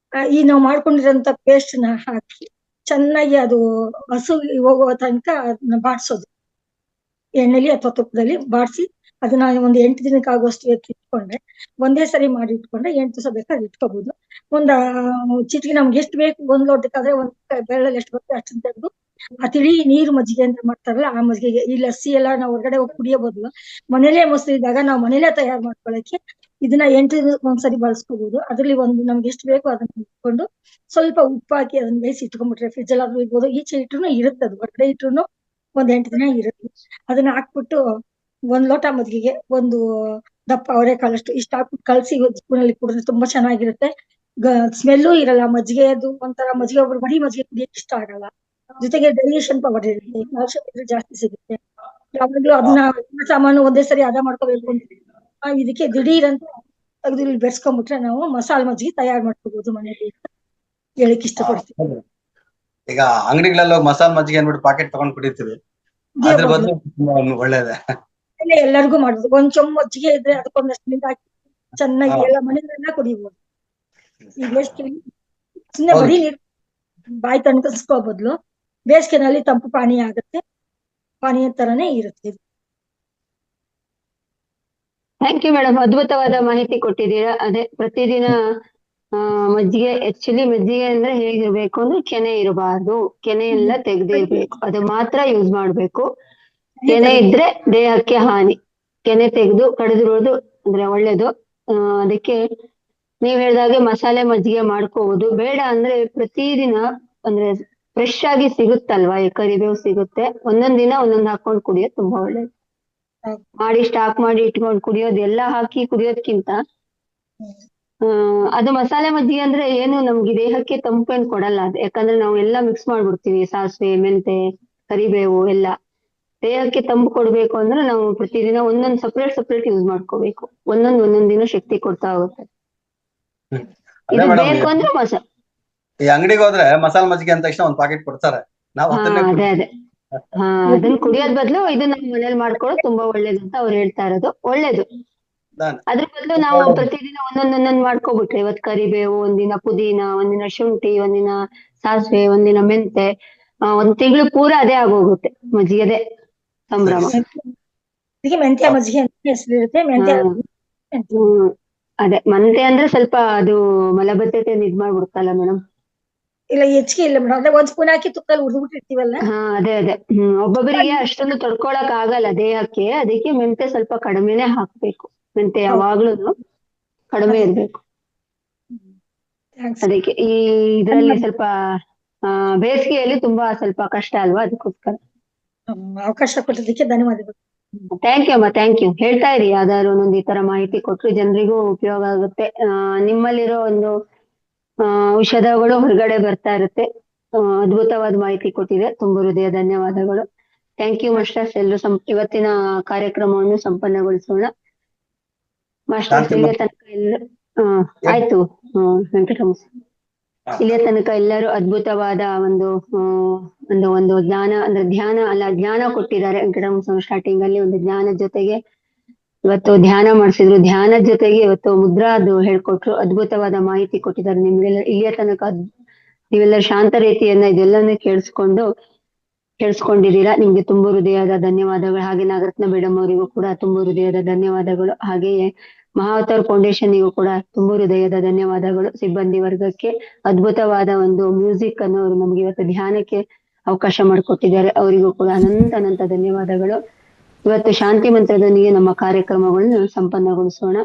ಈ ನಾವು ಮಾಡ್ಕೊಂಡಿರೋಂಥ ಪೇಸ್ಟ್ ನ ಹಾಕಿ ಚೆನ್ನಾಗಿ ಅದು ಹಸು ಹೋಗುವ ತನಕ ಅದನ್ನ ಬಾಡ್ಸೋದು. ಎಣ್ಣೆಲಿ ಅಥವಾ ತುಪ್ಪದಲ್ಲಿ ಬಾಡಿಸಿ ಅದನ್ನ ಒಂದು 8 ದಿನಕ್ಕೆ ಆಗುವಷ್ಟು ಎತ್ತಿ ಇಟ್ಕೊಂಡ್ರೆ, ಒಂದೇ ಸರಿ ಮಾಡಿ ಇಟ್ಕೊಂಡ್ರೆ 8 ದಿವಸ ಬೇಕಾದ್ರೆ ಇಟ್ಕೋಬಹುದು. ಒಂದ್ ಚಿಟಿಕೆ ನಮ್ಗೆ ಎಷ್ಟು ಬೇಕು, 1 ಲೋಟಕ್ಕಾದ್ರೆ ಒಂದ್ ಬೆರಳಲ್ಲಿ ಎಷ್ಟು ಬರುತ್ತೆ ಅಷ್ಟನ್ನ ತೆಗೆದು ಆ ತಿಳಿ ನೀರು ಮಜ್ಜಿಗೆ ಅಂತ ಮಾಡ್ತಾರಲ್ಲ ಆ ಮಜ್ಜಿಗೆಗೆ, ಈ ಲಸ್ಸಿ ಎಲ್ಲ ನಾವು ಹೊರಗಡೆ ಹೋಗಿ ಕುಡಿಯೋ ಬದಲು ಮನೇಲೇ ಮೊಸರು ಇದ್ದಾಗ ನಾವು ಮನೇಲೇ ತಯಾರು ಮಾಡ್ಕೊಳ್ಳಕ್ಕೆ ಇದನ್ನ 8 ದಿನಕ್ಕೆ ಒಂದ್ಸರಿ ಬಳಸ್ಕೋಬಹುದು. ಅದ್ರಲ್ಲಿ ಒಂದು ನಮ್ಗೆ ಎಷ್ಟು ಬೇಕು ಅದನ್ನ ಇಟ್ಕೊಂಡು ಸ್ವಲ್ಪ ಉಪ್ಪು ಹಾಕಿ ಅದನ್ನ ಬೇಯಿಸಿ ಇಟ್ಕೊಂಡ್ಬಿಟ್ರೆ ಫ್ರಿಜ್ ಅಲ್ಲಾದ್ರೂ ಇರ್ಬೋದು, ಈಚೆ ಇಟ್ರು ಇರುತ್ತೆ, ಅದು ಹೊರಗಡೆ ಇಟ್ರು ಒಂದ್ 8 ದಿನ ಇರುತ್ತೆ. ಅದನ್ನ ಹಾಕ್ಬಿಟ್ಟು 1 ಲೋಟ ಮಜ್ಜಿಗೆಗೆ ಒಂದು ದಪ್ಪ ಅವರೆಕಾಳಷ್ಟು ಇಷ್ಟ ಹಾಕ್ಬಿಟ್ಟು ಕಲಸಿ ಸ್ಪೂನಲ್ಲಿ ಕುಡಿದ್ರೆ ತುಂಬಾ ಚೆನ್ನಾಗಿರುತ್ತೆ. ಸ್ಮೆಲ್ಲೂ ಇರಲ್ಲ ಮಜ್ಜಿಗೆ, ಅದು ಒಂಥರ ಮಜ್ಜಿಗೆ, ಒಬ್ರು ಬರೀ ಮಜ್ಜಿಗೆ ಕುಡಿಯಕ್ಕೆ ಇಷ್ಟ ಆಗಲ್ಲ. ಜೊತೆಗೆ ಡೈಜೆಷನ್ ಪವರ್ ಇರುತ್ತೆ, ಕ್ಯಾಲ್ಸಿಯಂ ಇದ್ರೆ ಜಾಸ್ತಿ ಸಿಗುತ್ತೆ. ಯಾವಾಗ್ಲೂ ಅದನ್ನ ಸಾಮಾನು ಒಂದೇ ಸರಿ ಹದ ಮಾಡ್ಕೋಬೇಕು ಅಂತ ಇದಕ್ಕೆ ದಿಢೀರ್ ಅಂತ ತೆಗೆದು ಇಲ್ಲಿ ಬೆರೆಸ್ಕೊಂಡ್ಬಿಟ್ರೆ ನಾವು ಮಸಾಲೆ ಮಜ್ಜಿಗೆ ತಯಾರು ಮಾಡ್ಕೋಬಹುದು ಮನೇಲಿ ಅಂತ ಹೇಳಕ್ ಇಷ್ಟಪಡ್ತೀನಿ. ಹೌದು. ಈಗ ಅಂಗಡಿಗಳಲ್ಲಿ ಮಸಾಲೆ ಮಜ್ಜಿಗೆ ಅಂದ್ಬಿಟ್ಟು ಪಾಕೆಟ್ ತಗೊಂಡ್ ಕುಡಿತೀವಿ, ಅದ್ರ ಬದಲು ಒಳ್ಳೇದೇ. ಎಲ್ಲರಿಗೂ ಮಾಡುದು, ಒಂದ್ ಚೊಂಬ್ ಮಜ್ಜಿಗೆ ಇದ್ರೆ ಅದಕ್ಕೊಂದಷ್ಟು ನೀರು ಹಾಕಿ ಚೆನ್ನಾಗಿ ಎಲ್ಲ ಮನೆಯಲ್ಲೆಲ್ಲ ಕುಡಿಬಹುದು. ಈ ಬೇಸಿಗೆಯಲ್ಲಿ ಸುಮ್ಮನೆ ಬರೀ ನೀರು ಬಾಯಿ ತಣ್ಕಸ್ಕೋ ಬದಲು ಬೇಸಿಗೆನಲ್ಲಿ ತಂಪು ಪಾನೀಯ ಆಗುತ್ತೆ, ಪಾನೀಯ ತರನೇ ಇರುತ್ತೆ. ಥ್ಯಾಂಕ್ ಯು ಮೇಡಮ್, ಅದ್ಭುತವಾದ ಮಾಹಿತಿ ಕೊಟ್ಟಿದ್ದೀರಾ. ಅದೇ ಪ್ರತಿದಿನ ಮಜ್ಜಿಗೆ, ಆಕ್ಚುಲಿ ಮಜ್ಜಿಗೆ ಅಂದ್ರೆ ಹೇಗಿರ್ಬೇಕು ಅಂದ್ರೆ ಕೆನೆ ಇರಬಾರ್ದು, ಕೆನೆ ಎಲ್ಲ ತೆಗ್ದಿರ್ಬೇಕು, ಅದು ಮಾತ್ರ ಯೂಸ್ ಮಾಡ್ಬೇಕು. ಕೆನೆ ಇದ್ರೆ ದೇಹಕ್ಕೆ ಹಾನಿ, ಕೆನೆ ತೆಗೆದು ಕಡಿದಿರೋದು ಅಂದ್ರೆ ಒಳ್ಳೇದು. ಅದಕ್ಕೆ ನೀವ್ ಹೇಳ್ದಾಗೆ ಮಸಾಲೆ ಮಜ್ಜಿಗೆ ಮಾಡ್ಕೋಬಹುದು. ಬೇಡ ಅಂದ್ರೆ ಪ್ರತಿದಿನ ಅಂದ್ರೆ ಫ್ರೆಶ್ ಆಗಿ ಸಿಗುತ್ತಲ್ವಾ, ಈ ಕರಿಬೇವು ಸಿಗುತ್ತೆ, ಒಂದೊಂದ್ ದಿನ ಒಂದೊಂದ್ ಹಾಕೊಂಡ್ ಕುಡಿಯೋದು ತುಂಬಾ ಒಳ್ಳೇದು. ಮಾಡಿ ಸ್ಟಾಕ್ ಮಾಡಿ ಇಟ್ಕೊಂಡು ಕುಡಿಯೋದು, ಎಲ್ಲ ಹಾಕಿ ಕುಡಿಯೋದ್ಕಿಂತ ಅದು ಮಸಾಲೆ ಮಜ್ಜಿಗೆ ಅಂದ್ರೆ ಏನು ನಮ್ಗೆ ದೇಹಕ್ಕೆ ತಂಪೇನ್ ಕೊಡಲ್ಲ ಅದು, ಯಾಕಂದ್ರೆ ನಾವು ಎಲ್ಲ ಮಿಕ್ಸ್ ಮಾಡ್ಬಿಡ್ತೀವಿ, ಸಾಸಿವೆ, ಮೆಂತೆ, ಕರಿಬೇವು ಎಲ್ಲ. ದೇಹಕ್ಕೆ ತಂಪು ಕೊಡ್ಬೇಕು ಅಂದ್ರೆ ನಾವು ಪ್ರತಿದಿನ ಒಂದೊಂದ್ ಸಪ್ರೇಟ್ ಯೂಸ್ ಮಾಡ್ಕೋಬೇಕು, ಒಂದೊಂದ್ ದಿನ ಶಕ್ತಿ ಕೊಡ್ತಾ ಹೋಗುತ್ತೆ. ಇದು ಬೇಕು ಅಂದ್ರೆ ಮಸಾಲೆ ಈ ಅಂಗಡಿಗೆ ಹೋದ್ರೆ ಮಸಾಲೆ ಮಜ್ಜಿಗೆ ಅಂತ ತಕ್ಷಣ ಒಂದ್ ಪಾಕೆಟ್ ಕೊಡ್ತಾರೆ, ನಾವು ಅದೇ ಅದನ್ನ ಕುಡಿಯೋದ್ ಬದಲು ಇದನ್ನ ಮನೇಲಿ ಮಾಡ್ಕೊಳ್ಳೋದು ತುಂಬಾ ಒಳ್ಳೇದು ಅಂತ ಅವ್ರು ಹೇಳ್ತಾ ಇರೋದು. ಒಳ್ಳೇದು. ಅದ್ರ ಬದಲು ನಾವು ಪ್ರತಿದಿನ ಒಂದೊಂದ್ ಮಾಡ್ಕೊಬಿಟ್ರೆ, ಇವತ್ ಕರಿಬೇವು, ಒಂದಿನ ಪುದೀನ, ಒಂದಿನ ಶುಂಠಿ, ಒಂದಿನ ಸಾಸಿವೆ, ಒಂದಿನ ಮೆಂತೆ, 1 ತಿಂಗಳು ಪೂರ ಅದೇ ಆಗೋಗುತ್ತೆ, ಮಜ್ಜಿಗೆದೆ ಸಂಭ್ರಮ. ಮೆಂತ್ಯ ಮಜ್ಜಿಗೆ ಅಂತ ಹೆಸರಿರುತ್ತೆ. ಅದೇ ಮೆಂತೆ ಅಂದ್ರೆ ಸ್ವಲ್ಪ ಅದು ಮಲಬದ್ಧತೆ ಇದ್ ಮಾಡ್ಬಿಡುತ್ತಲ್ಲ ಮೇಡಮ್. ಇಲ್ಲ ಹೆಚ್ಚಿಗೆ ಇಲ್ಲ ಮೇಡಮ್, ಅದೇ 1 ಸ್ಪೂನ್ ಹಾಕಿ ತುಪ್ಪದಲ್ಲಿ ಹುರಿದ್ಬಿಟ್ಟಿರ್ತೀವಲ್ಲ. ಅದೇ ಒಬ್ಬೊಬ್ಬರಿಗೆ ಅಷ್ಟೊಂದು ತಡ್ಕೊಳಕ್ ಆಗಲ್ಲ ದೇಹಕ್ಕೆ, ಅದಕ್ಕೆ ಮೆಂತೆ ಸ್ವಲ್ಪ ಕಡಿಮೆನೆ ಹಾಕ್ಬೇಕು. ಮೆಂತೆ ಯಾವಾಗ್ಲೂ ಕಡಿಮೆ ಇರ್ಬೇಕು. ಅದಕ್ಕೆ ಈ ಇದ್ರಲ್ಲಿ ಸ್ವಲ್ಪ ಬೇಸಿಗೆಯಲ್ಲಿ ತುಂಬಾ ಸ್ವಲ್ಪ ಕಷ್ಟ ಅಲ್ವಾ, ಅದಕ್ಕೋಸ್ಕರ. ಅವಕಾಶ ಕೊಟ್ಟಿದ್ದಕ್ಕೆ ಧನ್ಯವಾದಗಳು. ಥ್ಯಾಂಕ್ ಯು ಅಮ್ಮ, ಥ್ಯಾಂಕ್ ಯು. ಹೇಳ್ತಾ ಇರಿ ಯಾವ್ದಾದ್ರು ಒಂದೊಂದು ಈ ತರ ಮಾಹಿತಿ ಕೊಟ್ರು ಜನರಿಗೂ ಉಪಯೋಗ ಆಗುತ್ತೆ. ನಿಮ್ಮಲ್ಲಿರೋ ಒಂದು ಔಷಧಗಳು ಹೊರಗಡೆ ಬರ್ತಾ ಇರುತ್ತೆ. ಅದ್ಭುತವಾದ ಮಾಹಿತಿ ಕೊಟ್ಟಿದೆ. ತುಂಬ ಹೃದಯ ಧನ್ಯವಾದಗಳು. Thank you masters. ಎಲ್ಲರೂ ಇವತ್ತಿನ ಕಾರ್ಯಕ್ರಮವನ್ನು ಸಂಪನ್ನಗೊಳಿಸೋಣ. ಮಾಸ್ಟರ್ಸ್ ಶಾಂತಿ ಇಲ್ಲಿಯ ತನಕ ಎಲ್ಲರೂ ಆಯ್ತು. ವೆಂಕಟರಮಣ ಇಲ್ಲಿಯ ತನಕ ಎಲ್ಲರೂ ಅದ್ಭುತವಾದ ಒಂದು ಜ್ಞಾನ ಅಂದ್ರೆ ಜ್ಞಾನ ಕೊಟ್ಟಿದ್ದಾರೆ. ವೆಂಕಟರಮಣ ಸ್ಟಾರ್ಟಿಂಗ್ ಅಲ್ಲಿ ಒಂದು ಜ್ಞಾನ ಜೊತೆಗೆ ಇವತ್ತು ಧ್ಯಾನ ಮಾಡಿಸಿದ್ರು. ಧ್ಯಾನ ಜೊತೆಗೆ ಇವತ್ತು ಮುದ್ರಾದು ಹೇಳ್ಕೊಟ್ರು. ಅದ್ಭುತವಾದ ಮಾಹಿತಿ ಕೊಟ್ಟಿದ್ದಾರೆ. ನಿಮ್ಗೆಲ್ಲ ಇಲ್ಲಿಯ ತನಕ ನೀವೆಲ್ಲ ಶಾಂತ ರೀತಿಯನ್ನ ಇದೆಲ್ಲಾನು ಕೇಳಿಸ್ಕೊಂಡಿದ್ದೀರಾ. ನಿಮ್ಗೆ ತುಂಬ ಹೃದಯದ ಧನ್ಯವಾದಗಳು. ಹಾಗೆ ನಾಗರತ್ನ ಮೇಡಮ್ ಅವರಿಗೂ ಕೂಡ ತುಂಬ ಹೃದಯದ ಧನ್ಯವಾದಗಳು. ಹಾಗೆಯೇ ಮಹಾವತಾರ್ ಫೌಂಡೇಶನ್ನಿಗೂ ಕೂಡ ತುಂಬ ಹೃದಯದ ಧನ್ಯವಾದಗಳು. ಸಿಬ್ಬಂದಿ ವರ್ಗಕ್ಕೆ ಅದ್ಭುತವಾದ ಒಂದು ಮ್ಯೂಸಿಕ್ ಅನ್ನು ಅವರು ನಮ್ಗೆ ಇವತ್ತು ಧ್ಯಾನಕ್ಕೆ ಅವಕಾಶ ಮಾಡಿಕೊಟ್ಟಿದ್ದಾರೆ. ಅವರಿಗೂ ಕೂಡ ಅನಂತ ಧನ್ಯವಾದಗಳು. ಇವತ್ತು ಶಾಂತಿ ಮಂತ್ರದೊಂದಿಗೆ ನಮ್ಮ ಕಾರ್ಯಕ್ರಮಗಳನ್ನು ಸಂಪನ್ನಗೊಳಿಸೋಣ.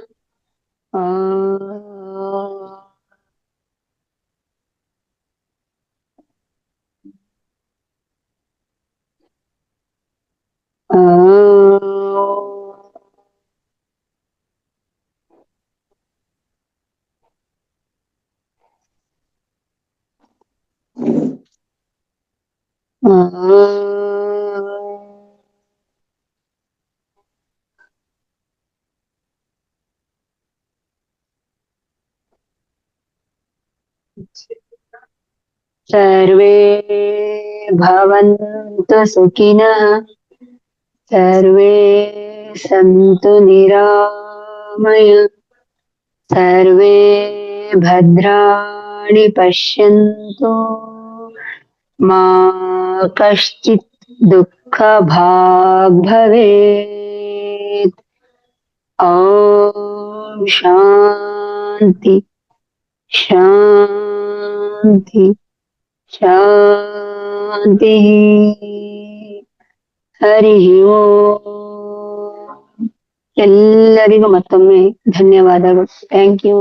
ಆ ಸರ್ವೇ ಭವಂತು ಸುಖಿನಃ, ಸರ್ವೇ ಸಂತು ನಿರಾಮಯ, ಸರ್ವೇ ಭದ್ರಾಣಿ ಪಶ್ಯಂತು ಮಾ ಕಶ್ಚಿತ್ ದುಃಖ ಭಾಗ್ ಭವೇತ್. ಓಂ ಶಾಂತಿ ಶಾಂತಿ ಶಾಂತಿ. ಹರಿ ಓಂ. ಎಲ್ಲರಿಗೂ ಮತ್ತೊಮ್ಮೆ ಧನ್ಯವಾದಗಳು. Thank you.